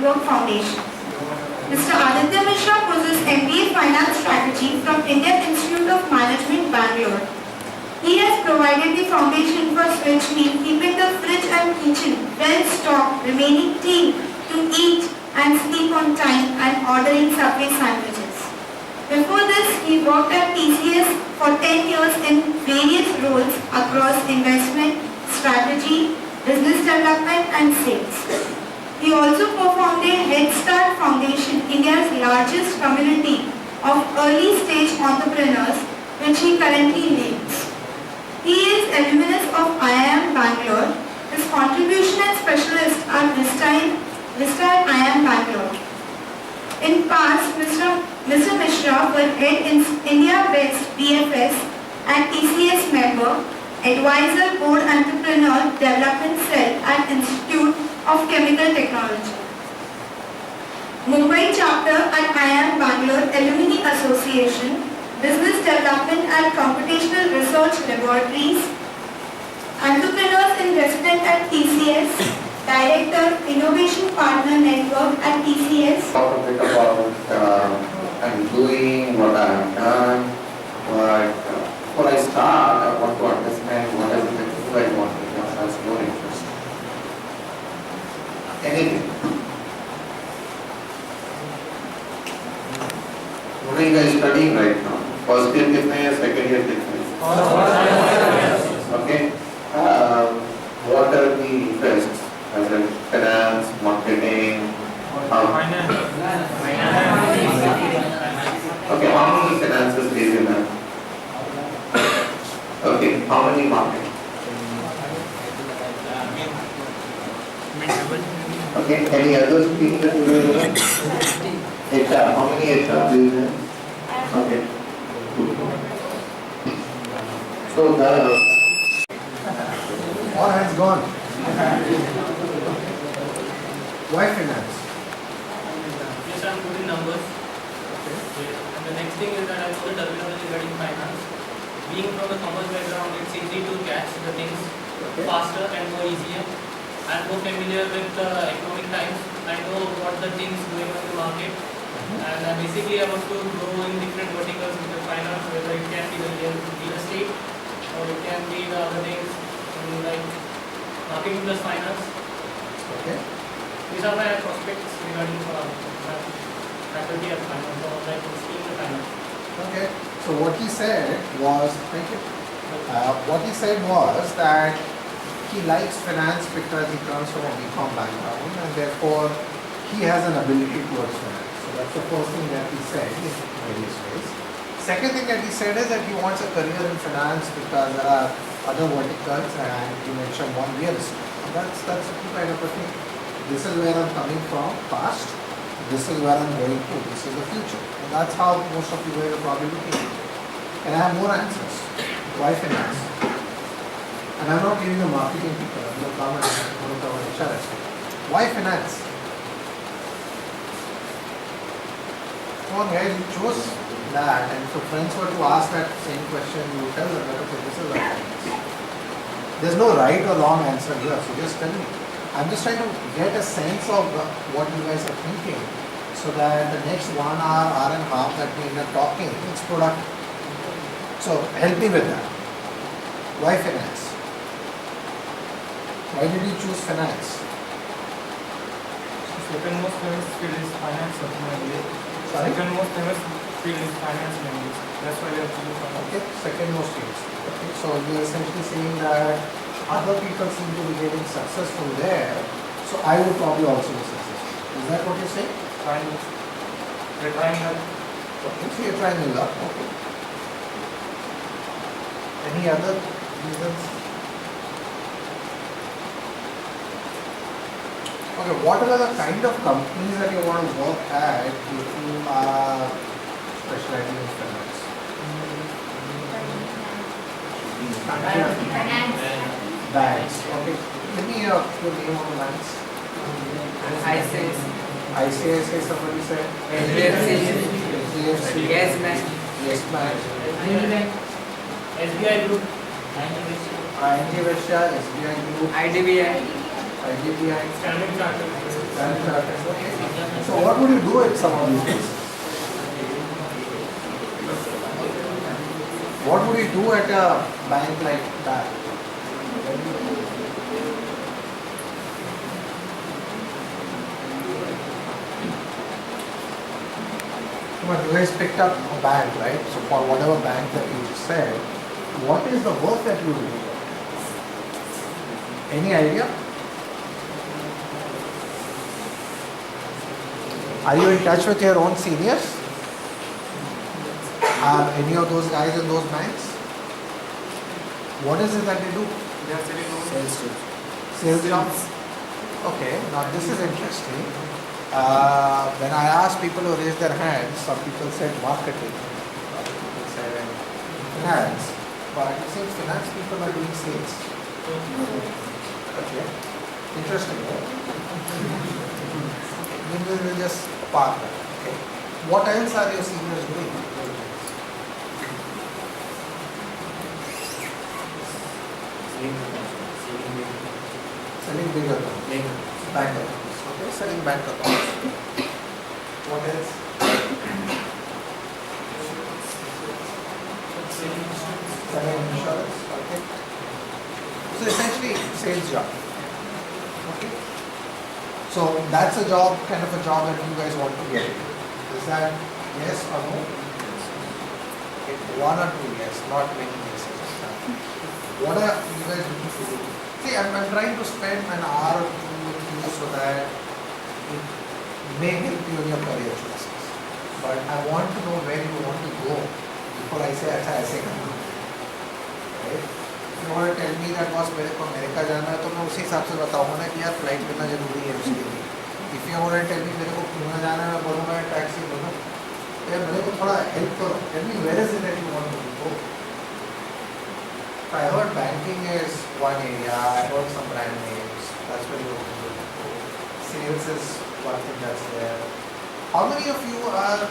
Network Foundation. Mr. Aditya Mishra possesses MBA Finance Strategy from Indian Institute of Management, Bangalore. He has provided the foundation for Switch Meal, keeping the fridge and kitchen well stocked, remaining clean to eat and sleep on time, and ordering Subway sandwiches. Before this, he worked at TCS for 10 years in various roles across investment, strategy, business development and sales. He also co-founded Head Start Foundation, India's largest community of early-stage entrepreneurs, which he currently leads. He is alumnus of IIM Bangalore. His contribution and specialists are Vista at IIM Bangalore. In past, Mr. Mishra was head in India-based BFS and TCS member, advisor board entrepreneur development cell at Institute of Chemical Technology. Mumbai chapter at IIM Bangalore Alumni Association, business development and computational research laboratories, entrepreneurs in residence at TCS, Director, Innovation Partner Network at TCS. Talk a bit about I'm doing, what I have done, but before I start, I want to understand what is it that I want to do. That's more interesting. Anything. What are you guys studying right now? First year कितने हैं, second year कितने हैं? Okay. What are the interests? As in finance, marketing, Okay, how many finances do you have? Okay, how many marketing? Okay, any other things that you have? HR, how many HR do you have? Okay. So all hands gone. Why finance? Yes, I'm good in numbers. Okay. And the next thing is that I know the terminology regarding finance. Being from the commerce background, it's easy to catch the things faster and more easier. I'm more familiar with economic times. I know what the things going on in the market. And basically, I want to grow in different verticals with the finance, whether it can be the real estate or it can be the other things like marketing plus finance. Okay. These are my prospects regarding faculty of finance or like scheme of finance. Okay. So what he said was, thank you. What he said was that he likes finance because he comes from a BCom background and therefore he has an ability towards finance. So that's the first thing that he said in various ways. Second thing that he said is that he wants a career in finance because there are other verticals, and he mentioned one, real estate. That's the kind of a thing. This is where I'm coming from past, this is where I'm going to, this is the future. And that's how most of you guys are probably looking at it. And I have more answers. Why finance? And I'm not giving the marketing people, I'm going to come and I'm going to cover HR aspect. Why finance? Come on guys, you chose that, and if your friends were to ask that same question, you would tell them that okay, this is why finance. There's no right or wrong answer here, so just tell me. I'm just trying to get a sense of what you guys are thinking so that the next 1 hour, hour and a half that we end up talking, it's productive. So help me with that. Why finance? Why did you choose finance? Second most famous field is finance. Sorry? Second most famous field is finance language. That's why we have to do finance. Okay, second most fields. Okay, so you're essentially saying that other people seem to be getting successful there, so I would probably also be successful. Is that what you're saying? We're trying that. Okay, so you're trying a lot. Okay. Any other reasons? Okay, what are the kind of companies that you want to work at if you are specializing in finance? Banks. Okay. Give me your name of the banks. ICICI somebody said. HDFC. Yes, ma'am. Yes, ma'am. SBI Group. ING Vysya, SBI Group. IDBI. behind. Standard Chartered. Standard Chartered. Okay. So what would you do at some of these places? What would you do at a bank like that? But you guys picked up a bank, right? So for whatever bank that you said, what is the work that you do? Any idea? Are you in touch with your own seniors? Are any of those guys in those banks? What is it that they do? They are selling loans. Sales jobs? Okay, now this is interesting. When I asked people to raise their hands, some people said marketing, some people said finance, but it seems finance people are doing sales. Okay, interesting. Then we will just park that. Okay. What else are your seniors doing? Selling bigger bank accounts. Okay, selling bank accounts. What else? Selling insurance. Okay. So essentially, sales job. Okay. So that's a job, kind of a job that you guys want to get. Is that yes or no? Okay, one or two yes, not many yeses. What are you guys looking to do? See, I'm trying to spend an hour or two with you so that it may help you in your career choices. But I want to know where you want to go before I say अच्छा ऐसे करना. Right? If you want to tell me that boss मेरे को America जाना है तो मैं उसी हिसाब से बताऊंगा ना कि यार फ्लाइट करना जरूरी है उसके लिए. If you want to tell me मेरे को पुणे जाना है मैं बोलूँगा टैक्सी बोलूँ. यार मेरे को थोड़ा help करो. Tell me where is it that you want to go. I heard banking is one area, I heard some brand names, that's where you want to go. Sales is one thing that's there. How many of you are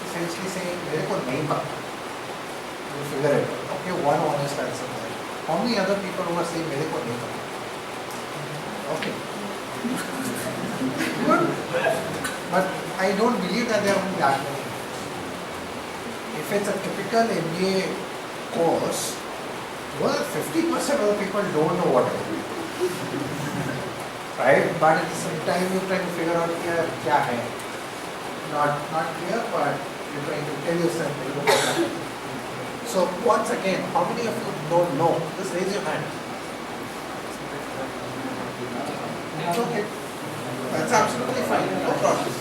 essentially saying, मेरे को नहीं पता? You figure it out. Okay, one honest answer there. How many other people who are saying, मेरे को नहीं पता? Okay. Good. But I don't believe that there are only that many. If it's a typical MBA course, well, 50% of the people don't know what it is. Right? But at the same time, you're trying to figure out क्या है. Not clear, but you're trying to tell yourself that you know what it is. So once again, how many of you don't know? Just raise your hand. It's okay. That's absolutely fine. No problem.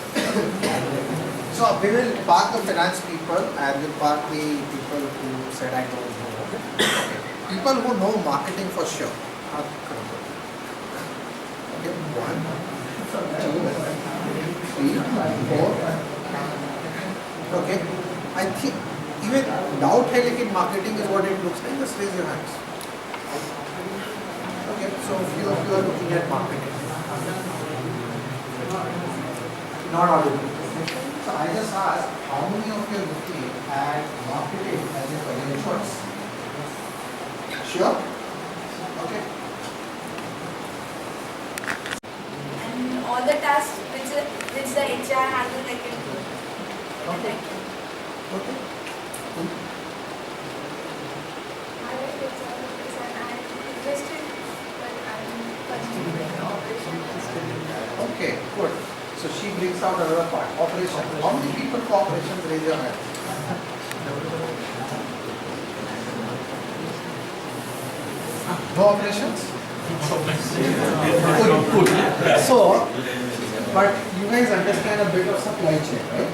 So we will park the finance people and we'll park the people who said I don't know. Okay. People who know marketing for sure. Okay, 1, 2, 3, 4. Okay. I think even doubt है लेकिन marketing is what it looks like. Just raise your hands. Okay. So few of you are looking at marketing. Not audible. So I just asked how many of you are looking at marketing as a career choice? Sure? Okay. And all the tasks which the HR handle, I can do. Okay. Okay. Cool. I like HR because I'm interested, but I'm continuing the operation. Okay, good. So she brings out another part, operation. How many people for operations? Raise your hand. No operations? Good. So, but you guys understand a bit of supply chain, right?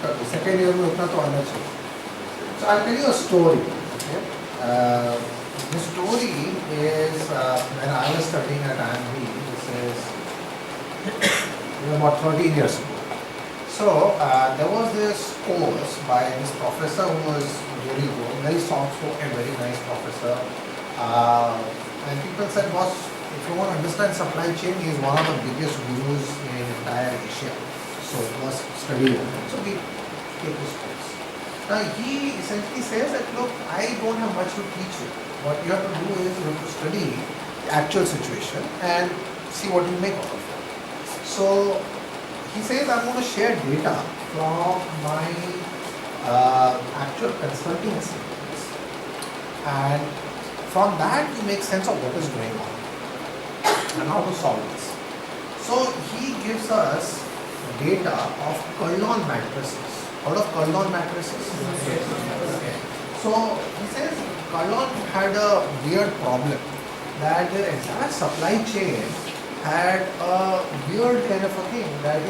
Okay, second year में उतना तो आना चाहिए. So I'll tell you a story. Okay? The story is when I was studying at IMB. This is about 13 years ago. So there was this course by this professor who was very good, very soft-spoken, very nice professor. And people said, boss, if you want to understand supply chain, he is one of the biggest gurus in entire Asia. So was studying. So we take this course. Now he essentially says that, look, I don't have much to teach you. What you have to do is you have to study the actual situation and see what you make of it. So he says, I'm going to share data from my actual consulting experience, and from that you make sense of what is going on and how to solve this. So he gives us data of Kurlon matrices. Out of Kurlon matrices? Okay. So he says Kurlon had a weird problem, that their entire supply chain had a weird kind of a thing that,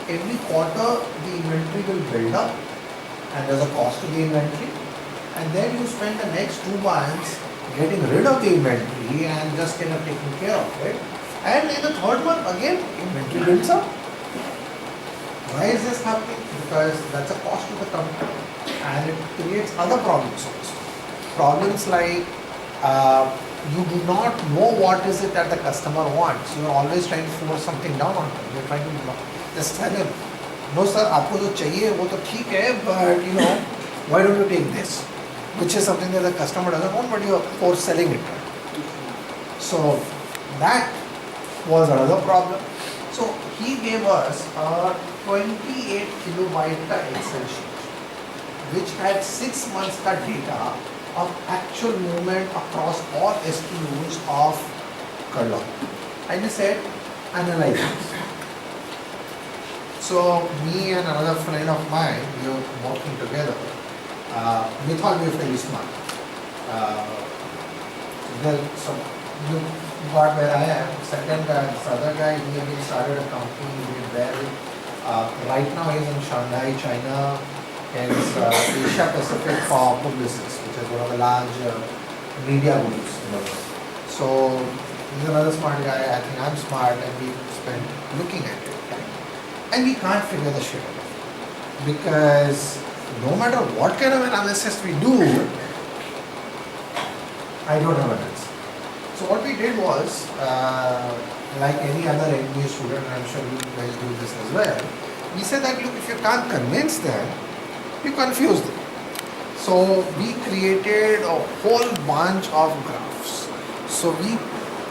every quarter the inventory will build up and there's a cost to the inventory, and then you spend the next 2 months getting rid of the inventory and just kind of taking care of it, and in the third month again inventory builds up. Why is this happening? Because that's a cost to the company, and it creates other problems also. Problems like you do not know what is it that the customer wants. You are always trying to force something down on him. You are trying to just tell him, no sir, आपको जो चाहिए वो तो ठीक है, but why don't you take this? Which is something that the customer doesn't want, but you are force selling it. So that was another problem. So he gave us a 28 kilobyte Excel sheet, which had 6 months ka data of actual movement across all SKUs of Kurlon. And he said, analyze this. So me and another friend of mine, we were working together. We thought we were fairly smart. So you got where I am. Second guy, this other guy, he started a company, he did well. Right now he's in Shanghai, China. His Asia Pacific for Publicis, which is one of the large media groups in the world. So he's another smart guy, I think I'm smart, and we spent looking at it. And we can't figure the shit out. Because no matter what kind of analysis we do, I don't have an answer. So what we did was, like any other MBA student, and I'm sure you guys do this as well, we said that look, if you can't convince them, you confuse them. So we created a whole bunch of graphs. So we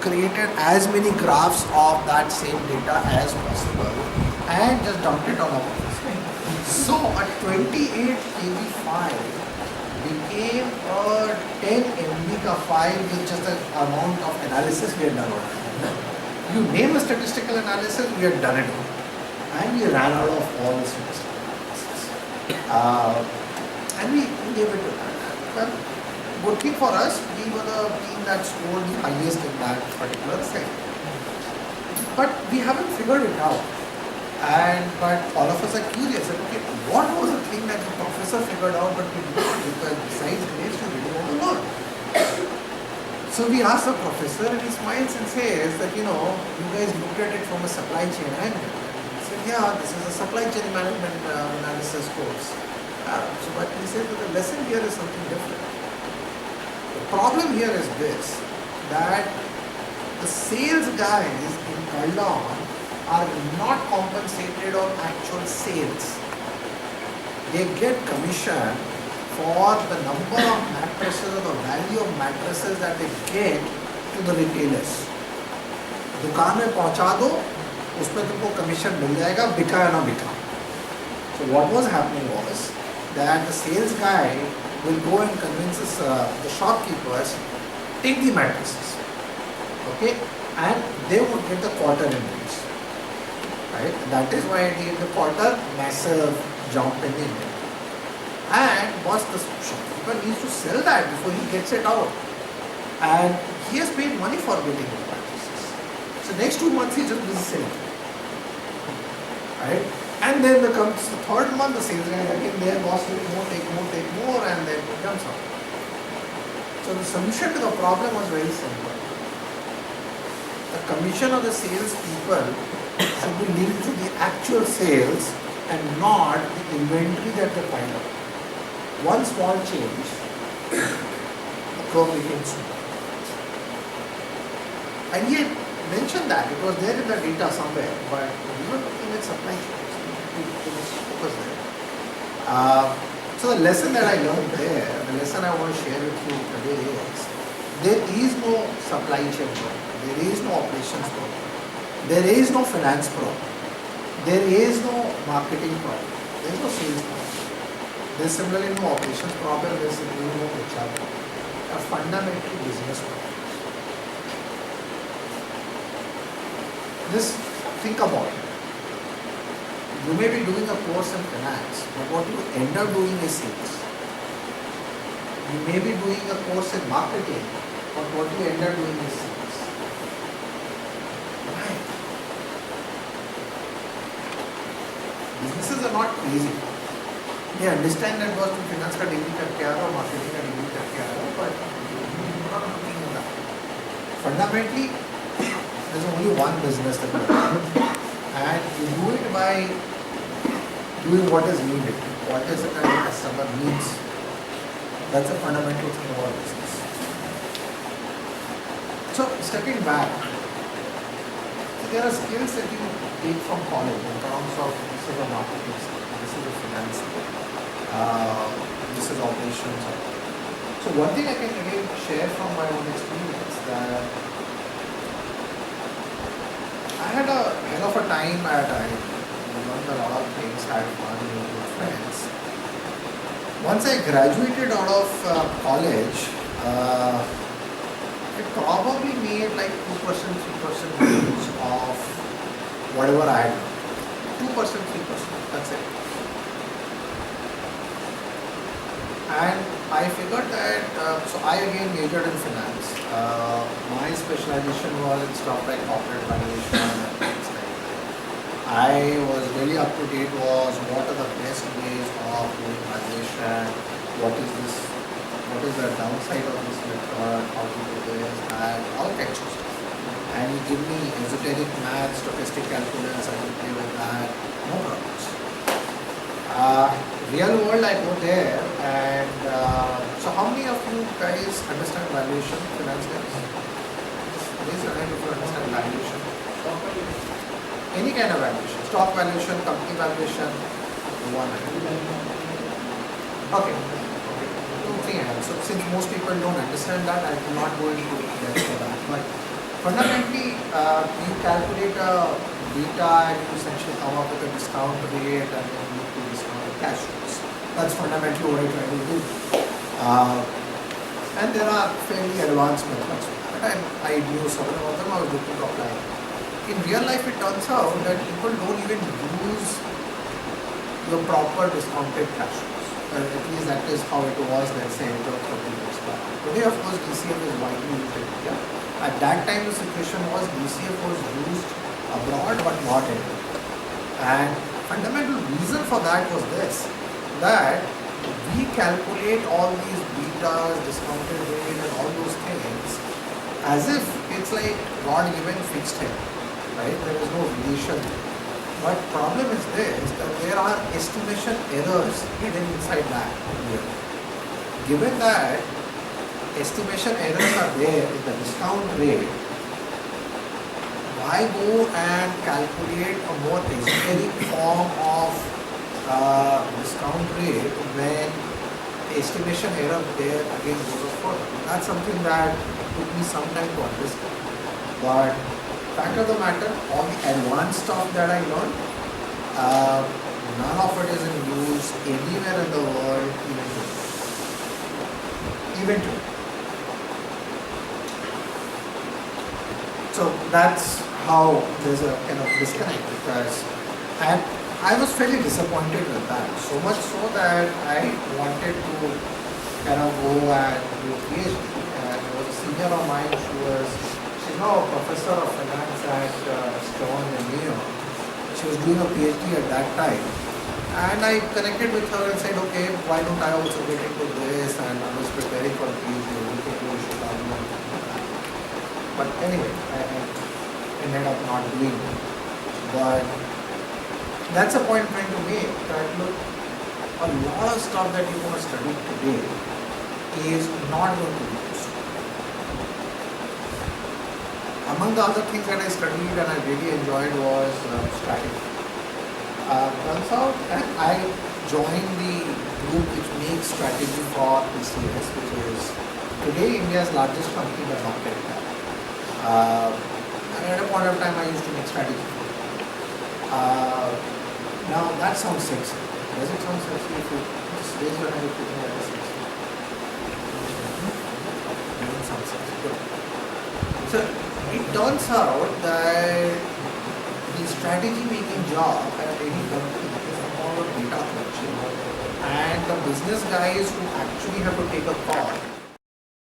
created as many graphs of that same data as possible and just dumped it on our office. So a 28 KB file became a 10 MB ka file with just the amount of analysis we had done on it. You name a statistical analysis, we had done it all. And we ran out of all the statistical analysis. And we gave it to that. Well, good thing for us, we were the team that scored the highest in that particular thing. But we haven't figured it out. But all of us are curious, okay, what was the thing that the professor figured out but we didn't, because besides grades we really want to learn. So we asked the professor and he smiles and says that, you guys looked at it from a supply chain angle. He said, yeah, this is a supply chain management analysis course. But he said that the lesson here is something different. The problem here is this, that the sales guys in Kurlon are not compensated on actual sales. They get commission for the number of mattresses or the value of mattresses that they get to the retailers. दुकान में पहुंचा दो, उसमें तुमको commission मिल जाएगा, बिका या ना बिका. So what was happening was that the sales guy will go and convince the shopkeepers, take the mattresses, okay, and they would get the quarter invoice. Right? That is why at the end of the quarter, massive jump in the inventory. And what's the shopkeeper needs to sell that before he gets it out. And he has paid money for getting the mattresses. So next 2 months he just busy selling. Right? And then comes the third month, the sales guy again there, boss will take more, and then it comes out. So the solution to the problem was very simple. The commission of the sales people should be linked to the actual sales and not the inventory that they pile up. One small change, the curve became small. And he had mentioned that, it was there in the data somewhere, but we were looking at supply chain. We must focus there. So the lesson that I learned there, the lesson I want to share with you today is There is no supply chain problem. There is no operations problem. There is no finance problem. There is no marketing problem. There is no sales problem. There is similarly no operations problem. There is similarly no HR problem. A fundamental business problem. Just think about it. You may be doing a course in finance, but what you end up doing is sales. You may be doing a course in marketing, but what you end up doing is sales. Why? Businesses are not crazy. They understand that was to finance ka degree karke aa raha ho, marketing ka degree karke aa raha ho, but you're not looking at that. Fundamentally, there's only one business that you do, and you do it by doing what is needed, what is the kind of customer needs. That's a fundamental thing about business. So stepping back, there are skills that you take from college in terms of this is a marketing skill, this is a finance skill, this is operations. So one thing I can again share from my own experience that I had a hell of a time at I learned a lot of things, had fun with my friends. Once I graduated out of college, it probably made like 2%, 3% use of whatever I had done. 2%, 3%, that's it. And I figured that, so I again majored in finance. My specialization was in stuff like corporate valuation and things like that. I was really up to date was what are the best ways of doing valuation, what is the downside of this method, how to do this, and all kinds of stuff. And you give me esoteric math, stochastic calculus, I can play with that, no problems. Real world I go there, and so how many of you guys understand valuation, finance guys? Raise your hand if you understand valuation. Any kind of valuation, stock valuation, company valuation, one hand. Okay, 2, 3 hands. So since most people don't understand that, I will not go into depth for that. But fundamentally, you calculate a beta and you essentially come up with a discount rate and then you need to discount the cash flows. That's fundamentally what I try to do. And there are fairly advanced methods for that. And I knew several of them, I was looking to apply. In real life, it turns out that people don't even use the proper discounted cash flows. At least that is how it was, let's say, 30 years back. Today, of course, DCF is widely used in India. At that time, the situation was DCF was used abroad but not in India. And fundamental reason for that was this, that we calculate all these betas, discounted rate and all those things as if it's like God given fixed here, right? There is no relation. But problem is this, that there are estimation errors hidden inside that here. Given that estimation errors are there in the discount rate, why go and calculate a more esoteric form of discount rate when the estimation error there again goes up further? That's something that took me some time to understand. But fact of the matter, all the advanced stuff that I learned, none of it is in use anywhere in the world, even today. Even today. So that's how there's a kind of disconnect because, and I was fairly disappointed with that. So much so that I wanted to kind of go and do a PhD. And there was a senior of mine she's now a professor of finance at Stone in New York. She was doing a PhD at that time. And I connected with her and said, okay, why don't I also get into this? And I was preparing for a PhD, looking to Chicago. But anyway, I ended up not doing it. But that's a point I'm trying to make, that look, a lot of stuff that you're going to study today is not going to be useful. Among the other things that I studied and I really enjoyed was strategy. Turns out that I joined the group which makes strategy for PCS, which is Today, India's largest company by market cap. And at a point of time, I used to make strategy. Now that sounds sexy. Does it sound sexy if you just raise your hand if you think that is sexy? Doesn't sound sexy. Good. So it turns out that the strategy making job at any company is all data collection, and the business guys who actually have to take a call